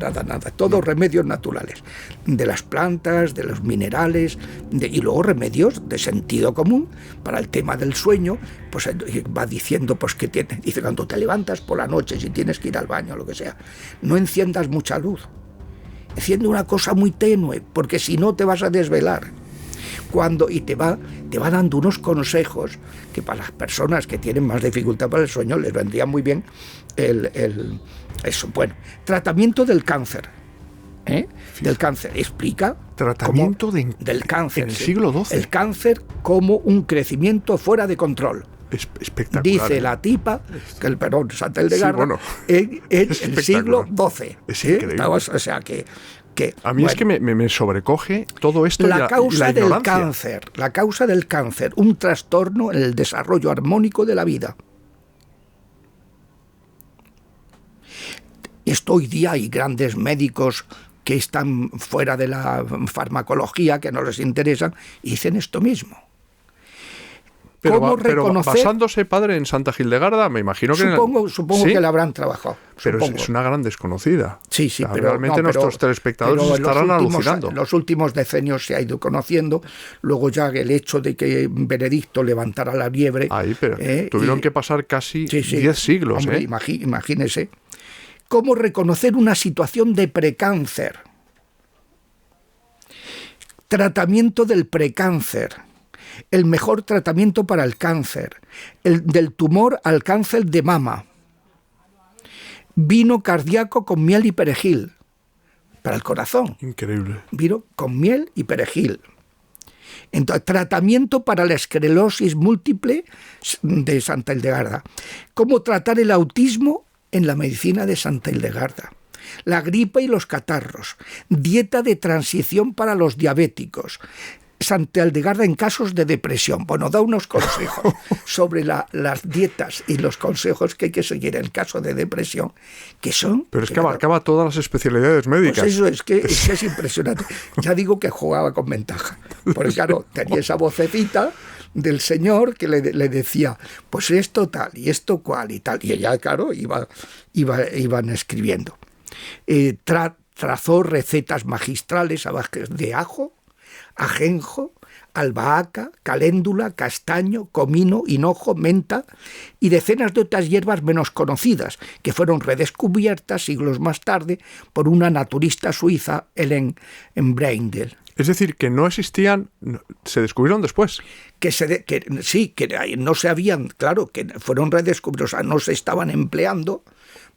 Todos remedios naturales. De las plantas, de los minerales, y luego remedios de sentido común para el tema del sueño. Pues va diciendo pues que dice, cuando te levantas por la noche, si tienes que ir al baño o lo que sea, no enciendas mucha luz. Enciende una cosa muy tenue, porque si no te vas a desvelar. Y te va dando unos consejos que para las personas que tienen más dificultad para el sueño les vendría muy bien eso. Bueno, tratamiento del cáncer. Del cáncer. Explica tratamiento del cáncer. En el siglo XII. El cáncer como un crecimiento fuera de control. Espectacular. Dice la tipa, Santa Hildegarda, en el siglo XII. Es increíble. O sea que a mí es que me sobrecoge todo esto la causa y la ignorancia. La causa del cáncer, un trastorno en el desarrollo armónico de la vida. Esto hoy día hay grandes médicos que están fuera de la farmacología, que no les interesan, y dicen esto mismo. Pero basándose, padre, en Santa Hildegarda, me imagino que... Supongo ¿sí? que la habrán trabajado. Pero es una gran desconocida. Sí, o sea, pero... Realmente nuestros telespectadores estarán alucinando. En los últimos decenios se ha ido conociendo. Luego ya el hecho de que Benedicto levantara la liebre... Pero tuvieron que pasar casi 10 siglos. Hombre, imagínese. ¿Cómo reconocer una situación de precáncer? Tratamiento del precáncer. El mejor tratamiento para el cáncer, el del tumor al cáncer de mama, vino cardíaco con miel y perejil, para el corazón. Increíble. Vino con miel y perejil. Entonces, tratamiento para la esclerosis múltiple de Santa Hildegarda. ¿Cómo tratar el autismo en la medicina de Santa Hildegarda? La gripe y los catarros, dieta de transición para los diabéticos. Santa Hildegarda en casos de depresión. Bueno, da unos consejos sobre las dietas y los consejos que hay que seguir en caso de depresión, que son... Pero es que abarcaba todas las especialidades médicas. Pues eso es que es impresionante. Ya digo que jugaba con ventaja. Porque claro, tenía esa vocecita del señor que le decía, pues esto tal y esto cual y tal. Y ella, claro, iban escribiendo. Trazó recetas magistrales a base de ajo, ajenjo, albahaca, caléndula, castaño, comino, hinojo, menta y decenas de otras hierbas menos conocidas, que fueron redescubiertas siglos más tarde por una naturista suiza, Ellen Breindel. Es decir, que no existían, se descubrieron después. Que no se habían, claro, que fueron redescubiertos, o sea, no se estaban empleando,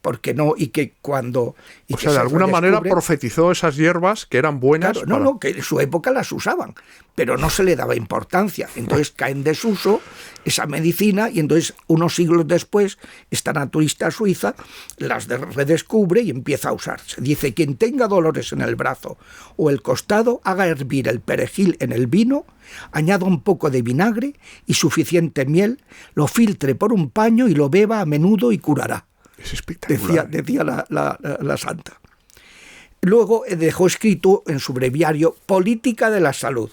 porque no, y que cuando... O sea, de alguna manera profetizó esas hierbas que eran buenas. Claro, que en su época las usaban, pero no se le daba importancia. Entonces cae en desuso esa medicina y entonces unos siglos después esta naturista suiza las redescubre y empieza a usarse. Dice, quien tenga dolores en el brazo o el costado, haga hervir el perejil en el vino, añada un poco de vinagre y suficiente miel, lo filtre por un paño y lo beba a menudo y curará. Es espectacular. Decía la santa. Luego dejó escrito en su breviario Política de la Salud,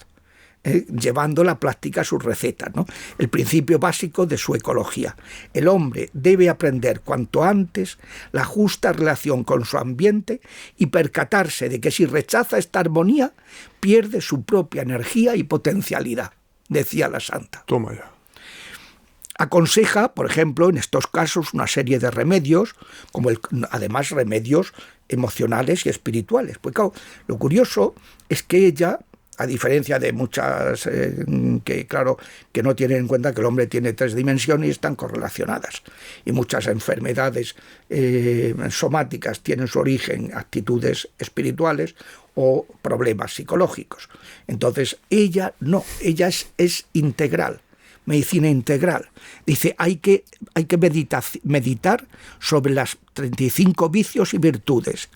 llevando a la práctica sus recetas, ¿no? El principio básico de su ecología. El hombre debe aprender cuanto antes la justa relación con su ambiente y percatarse de que si rechaza esta armonía, pierde su propia energía y potencialidad, decía la santa. Toma ya. Aconseja, por ejemplo, en estos casos, una serie de remedios, además remedios emocionales y espirituales. Pues claro, lo curioso es que ella, a diferencia de muchas que no tienen en cuenta que el hombre tiene 3 dimensiones y están correlacionadas, y muchas enfermedades somáticas tienen su origen en actitudes espirituales o problemas psicológicos. Entonces ella no, ella es integral. Medicina integral. Dice, hay que meditar sobre las 35 vicios y virtudes,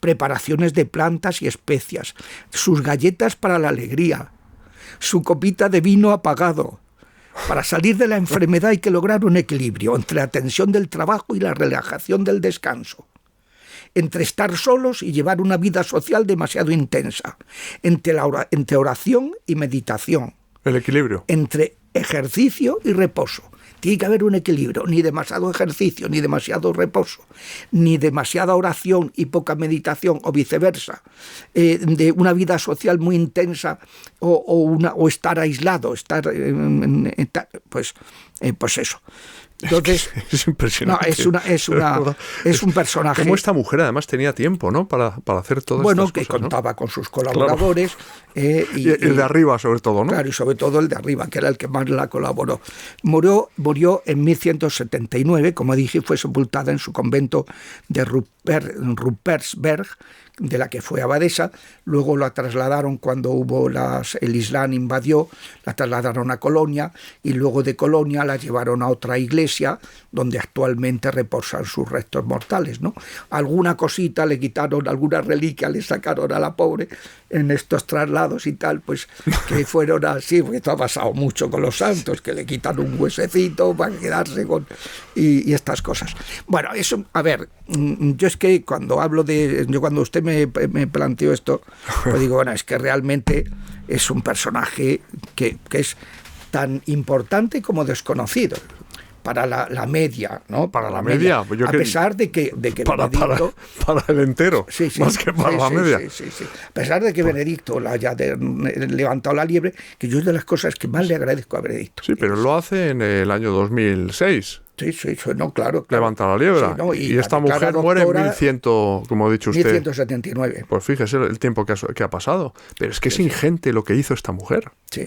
preparaciones de plantas y especias, sus galletas para la alegría, su copita de vino apagado. Para salir de la enfermedad hay que lograr un equilibrio entre la tensión del trabajo y la relajación del descanso, entre estar solos y llevar una vida social demasiado intensa, entre oración y meditación. El equilibrio. Entre ejercicio y reposo. Tiene que haber un equilibrio, ni demasiado ejercicio, ni demasiado reposo, ni demasiada oración y poca meditación, o viceversa, de una vida social muy intensa o estar aislado, pues eso. Entonces, es impresionante. No, es un personaje. Como esta mujer además tenía tiempo, ¿no? Para hacer todo esto. Bueno, que contaba, ¿no?, con sus colaboradores. Claro. Y el de arriba, sobre todo, ¿no? Claro, y sobre todo el de arriba, que era el que más la colaboró. Murió en 1179, como dije, fue sepultada en su convento de Ruppersberg, de la que fue abadesa. Luego la trasladaron cuando el Islam invadió, la trasladaron a Colonia, y luego de Colonia la llevaron a otra iglesia donde actualmente reposan sus restos mortales, ¿no? Alguna cosita le quitaron, alguna reliquia le sacaron a la pobre en estos traslados y tal, pues que fueron así, porque esto ha pasado mucho con los santos, que le quitan un huesecito para quedarse con... y estas cosas. Bueno, eso, a ver, yo es que cuando cuando usted me planteó esto, pues digo, bueno, es que realmente es un personaje que es tan importante como desconocido para la media, ¿no? Para la media. Pues a pesar de que Benedicto... Para el entero, más que para la media. Sí. A pesar de que Benedicto haya levantado la liebre, que yo es de las cosas que más le agradezco a Benedicto. Sí, pero lo hace en el año 2006. Sí, no, claro. Levanta la liebre. Sí, ¿no? Y esta mujer muere en 1100, como ha dicho usted. 1179. Pues fíjese el tiempo que ha pasado. Pero es que es ingente lo que hizo esta mujer. Sí.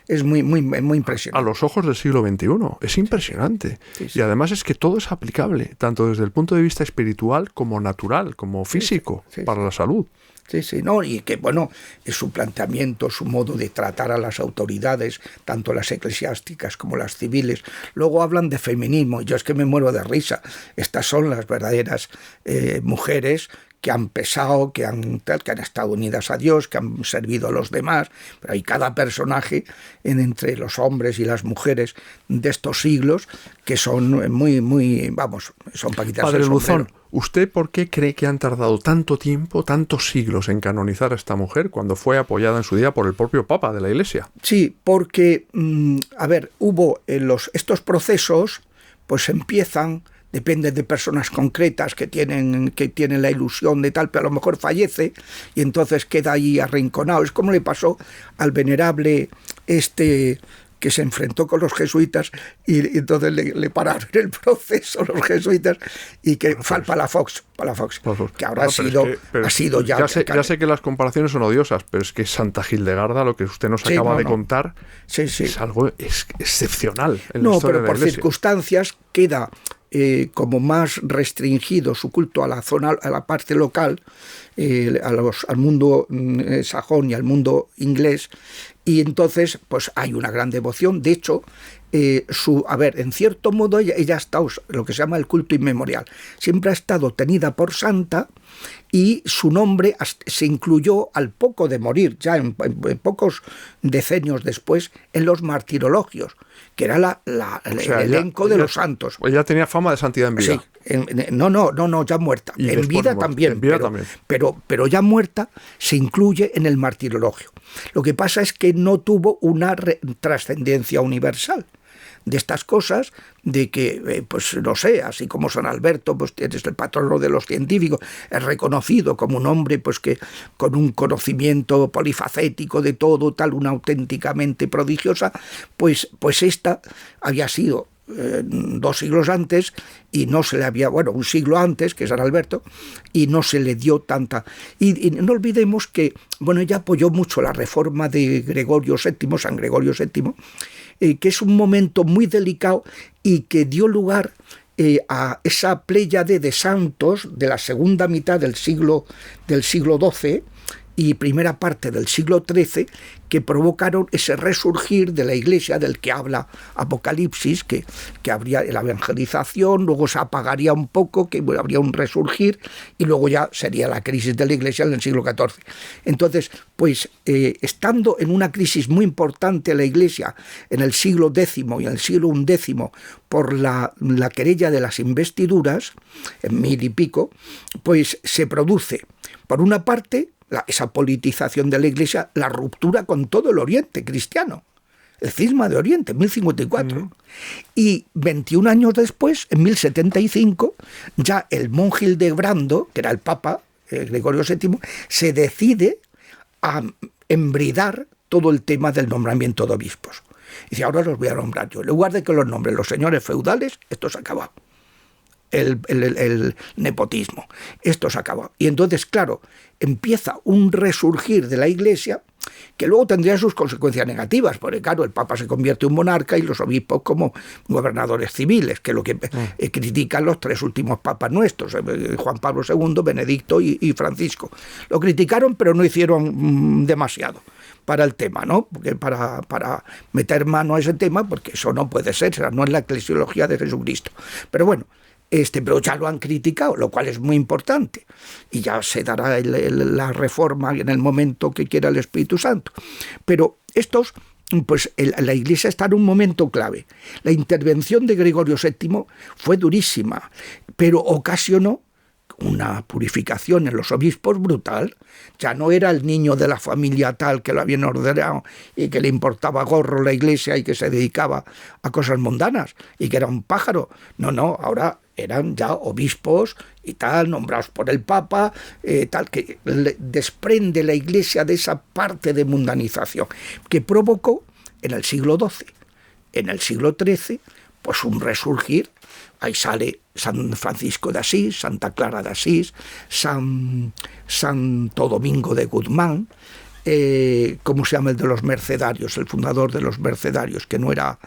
Es muy impresionante. A los ojos del siglo XXI. Es impresionante. Sí. Y además es que todo es aplicable, tanto desde el punto de vista espiritual como natural, como físico, para la salud. Sí, no, y que bueno, es su planteamiento, su modo de tratar a las autoridades, tanto las eclesiásticas como las civiles. Luego hablan de feminismo, y yo es que me muero de risa. Estas son las verdaderas mujeres que han pesado, que han estado unidas a Dios, que han servido a los demás, pero hay cada personaje entre los hombres y las mujeres de estos siglos que son son para quitarse el sombrero. Padre Luzón, ¿usted por qué cree que han tardado tanto tiempo, tantos siglos en canonizar a esta mujer cuando fue apoyada en su día por el propio Papa de la Iglesia? Sí, porque, hubo estos procesos, pues empiezan... Depende de personas concretas que tienen la ilusión de tal, pero a lo mejor fallece y entonces queda ahí arrinconado. Es como le pasó al venerable que se enfrentó con los jesuitas y entonces le pararon el proceso los jesuitas y que fue al Palafox, que ahora ha sido ya... Ya sé que las comparaciones son odiosas, pero es que Santa Hildegarda, lo que usted nos acaba de contar, es algo excepcional en la historia de la Iglesia. Pero por circunstancias queda... como más restringido su culto a la parte local, al mundo sajón y al mundo inglés, y entonces pues hay una gran devoción. De hecho, en cierto modo ella ha estado, lo que se llama el culto inmemorial, siempre ha estado tenida por santa, y su nombre se incluyó al poco de morir, ya en pocos decenios después, en los martirologios, que era el elenco de los santos. Ella tenía fama de santidad en vida. Sí, no, ya muerta. En vida también. Pero ya muerta se incluye en el martirologio. Lo que pasa es que no tuvo una trascendencia universal. De estas cosas, de que, pues no sé, así como San Alberto, pues es el patrono de los científicos, es reconocido como un hombre pues que con un conocimiento polifacético de todo, tal, una auténticamente prodigiosa, pues esta había sido 2 siglos antes y no se le había, un siglo antes que San Alberto, y no se le dio tanta. Y no olvidemos que, ella apoyó mucho la reforma de Gregorio VII, San Gregorio VII, que es un momento muy delicado y que dio lugar a esa pléyade de santos de la segunda mitad del siglo XII y primera parte del siglo XIII, que provocaron ese resurgir de la Iglesia del que habla Apocalipsis, que habría la evangelización, luego se apagaría un poco, que habría un resurgir, y luego ya sería la crisis de la Iglesia en el siglo XIV. Entonces, pues estando en una crisis muy importante la Iglesia en el siglo X y en el siglo XI por la querella de las investiduras, en 1000 y pico, pues se produce, por una parte, esa politización de la Iglesia, la ruptura con todo el Oriente cristiano. Es el Cisma de Oriente, 1054. Y 21 años después, en 1075, ya el monje Hildebrando, que era el Papa, Gregorio VII, se decide a embridar todo el tema del nombramiento de obispos. Y dice, ahora los voy a nombrar yo. En lugar de que los nombren los señores feudales, esto se acaba. El nepotismo. Esto se acaba. Y entonces, claro, empieza un resurgir de la Iglesia que luego tendría sus consecuencias negativas, porque claro, el Papa se convierte en un monarca y los obispos como gobernadores civiles, que es lo que critican los tres últimos papas nuestros, Juan Pablo II, Benedicto y Francisco. Lo criticaron, pero no hicieron demasiado para el tema, ¿no? Porque para meter mano a ese tema, porque eso no puede ser, no es la eclesiología de Jesucristo. Pero bueno, pero ya lo han criticado, lo cual es muy importante, y ya se dará la reforma en el momento que quiera el Espíritu Santo. Pero la Iglesia está en un momento clave. La intervención de Gregorio VII fue durísima, pero ocasionó una purificación en los obispos brutal. Ya no era el niño de la familia tal que lo habían ordenado y que le importaba gorro la Iglesia y que se dedicaba a cosas mundanas y que era un pájaro. No, ahora eran ya obispos y tal, nombrados por el Papa, tal, que desprende la Iglesia de esa parte de mundanización que provocó en el siglo XII. En el siglo XIII, pues un resurgir. Ahí sale San Francisco de Asís, Santa Clara de Asís, Santo Domingo de Guzmán, ¿cómo se llama el de los mercedarios? El fundador de los mercedarios, que no era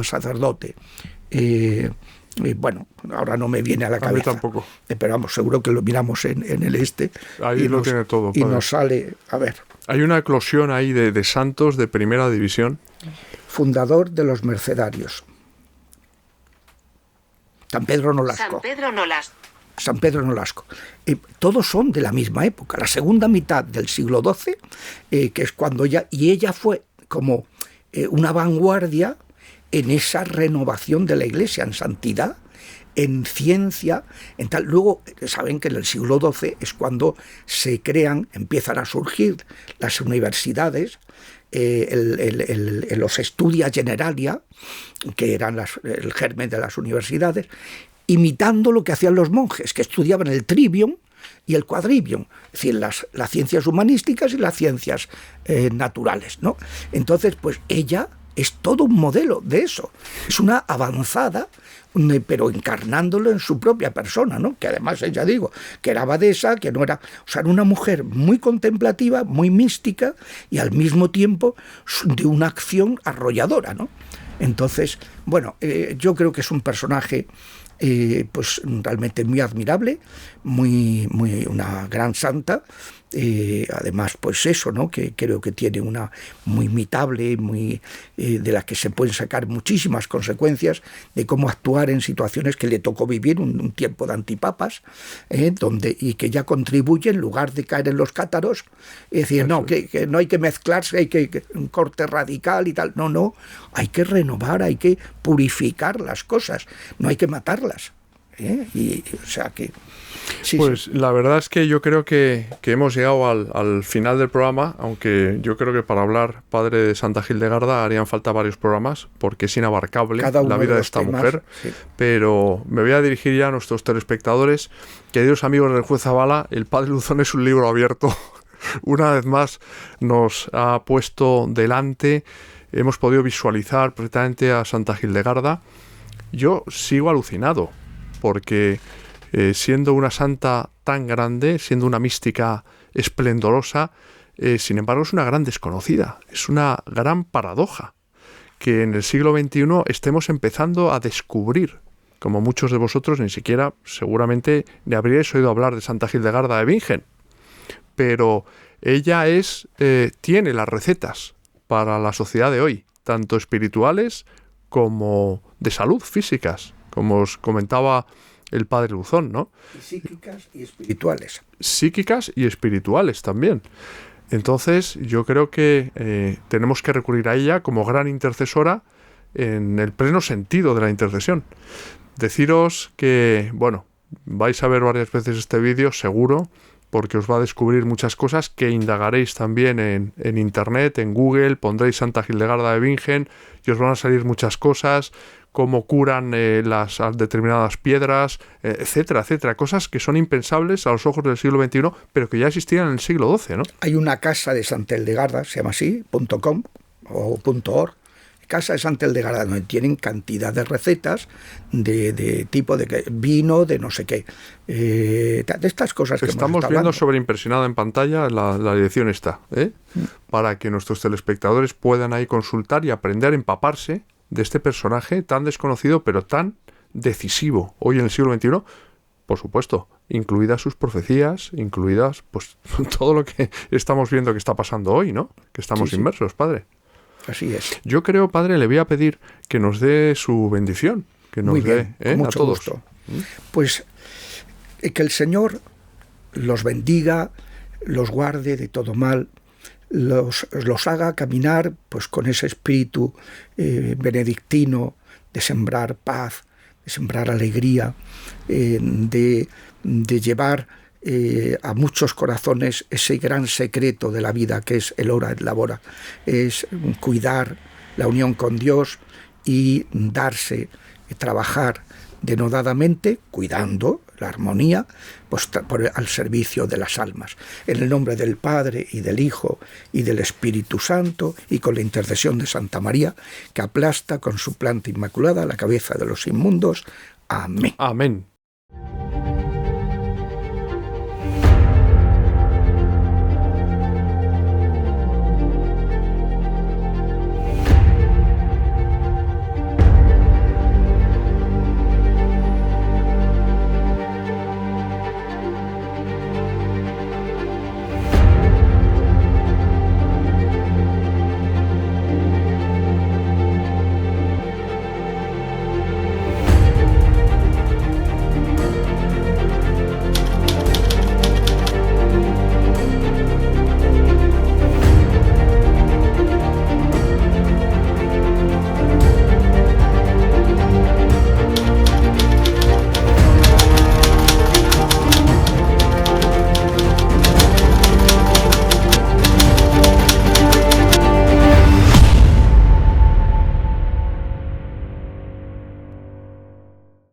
sacerdote. Bueno, ahora no me viene a la cabeza. A mí tampoco. Pero vamos, seguro que lo miramos en el Ahí lo tiene todo. Y nos sale, a ver. Hay una eclosión ahí de santos de primera división. Fundador de los mercedarios. San Pedro Nolasco. San Pedro Nolasco. Todos son de la misma época, la segunda mitad del siglo XII, que es cuando ella fue como una vanguardia en esa renovación de la Iglesia, en santidad, en ciencia, en tal. Luego, saben que en el siglo XII es cuando empiezan a surgir las universidades, los Studia Generalia, que eran el germen de las universidades, imitando lo que hacían los monjes, que estudiaban el trivium y el quadrivium, es decir, las ciencias humanísticas y las ciencias naturales, ¿no? Entonces, pues ella es todo un modelo de eso. Es una avanzada, pero encarnándolo en su propia persona, ¿no? Que además ella, que era abadesa, que no era... O sea, era una mujer muy contemplativa, muy mística y al mismo tiempo de una acción arrolladora, ¿no? Entonces, bueno, yo creo que es un personaje pues realmente muy admirable, una gran santa. Además, pues eso, ¿no? Que creo que tiene una muy imitable, de la que se pueden sacar muchísimas consecuencias de cómo actuar en situaciones que le tocó vivir un tiempo de antipapas, y que ya contribuye, en lugar de caer en los cátaros, es decir, no, que no hay que mezclarse, hay que un corte radical y tal. No, hay que renovar, hay que purificar las cosas, no hay que matarlas. O sea que... Sí, pues sí. La verdad es que yo creo que hemos llegado al final del programa, aunque yo creo que para hablar, padre de Santa Hildegarda, harían falta varios programas, porque es inabarcable la vida de esta mujer. Sí. Pero me voy a dirigir ya a nuestros telespectadores. Queridos amigos del Juez Zabala, el padre Luzón es un libro abierto. Una vez más nos ha puesto delante, hemos podido visualizar perfectamente a Santa Hildegarda. Yo sigo alucinado, porque siendo una santa tan grande, siendo una mística esplendorosa, sin embargo es una gran desconocida. Es una gran paradoja que en el siglo XXI estemos empezando a descubrir, como muchos de vosotros ni siquiera seguramente ni habríais oído hablar de Santa Hildegarda de Bingen, pero ella tiene las recetas para la sociedad de hoy, tanto espirituales como de salud, físicas, como os comentaba el padre Luzón, ¿no? Y psíquicas y espirituales. Psíquicas y espirituales también. Entonces, yo creo que tenemos que recurrir a ella como gran intercesora en el pleno sentido de la intercesión. Deciros que, bueno, vais a ver varias veces este vídeo, seguro, porque os va a descubrir muchas cosas que indagaréis también en internet, en Google, pondréis Santa Hildegarda de Bingen y os van a salir muchas cosas, cómo curan las determinadas piedras, etcétera, etcétera. Cosas que son impensables a los ojos del siglo XXI, pero que ya existían en el siglo XII, ¿no? Hay una casa de Santa Hildegarda, se llama así, .com o .org, Casa de Santa Hildegarda, donde tienen cantidad de recetas de tipo de vino, de no sé qué, de estas cosas que estamos viendo sobreimpresionado en pantalla, la dirección está, para que nuestros telespectadores puedan ahí consultar y aprender, empaparse de este personaje tan desconocido, pero tan decisivo hoy en el siglo XXI, por supuesto, incluidas sus profecías, incluidas pues todo lo que estamos viendo que está pasando hoy, ¿no? Que estamos inmersos, padre. Así es. Yo creo, padre, le voy a pedir que nos dé su bendición, que nos dé con mucho a todos. Gusto. Pues que el Señor los bendiga, los guarde de todo mal, los haga caminar pues con ese espíritu benedictino de sembrar paz, de sembrar alegría, de llevar a muchos corazones ese gran secreto de la vida que es el ora et labora, es cuidar la unión con Dios y darse, trabajar denodadamente, cuidando la armonía, pues al servicio de las almas. En el nombre del Padre y del Hijo y del Espíritu Santo, y con la intercesión de Santa María, que aplasta con su planta inmaculada la cabeza de los inmundos. Amén. Amén.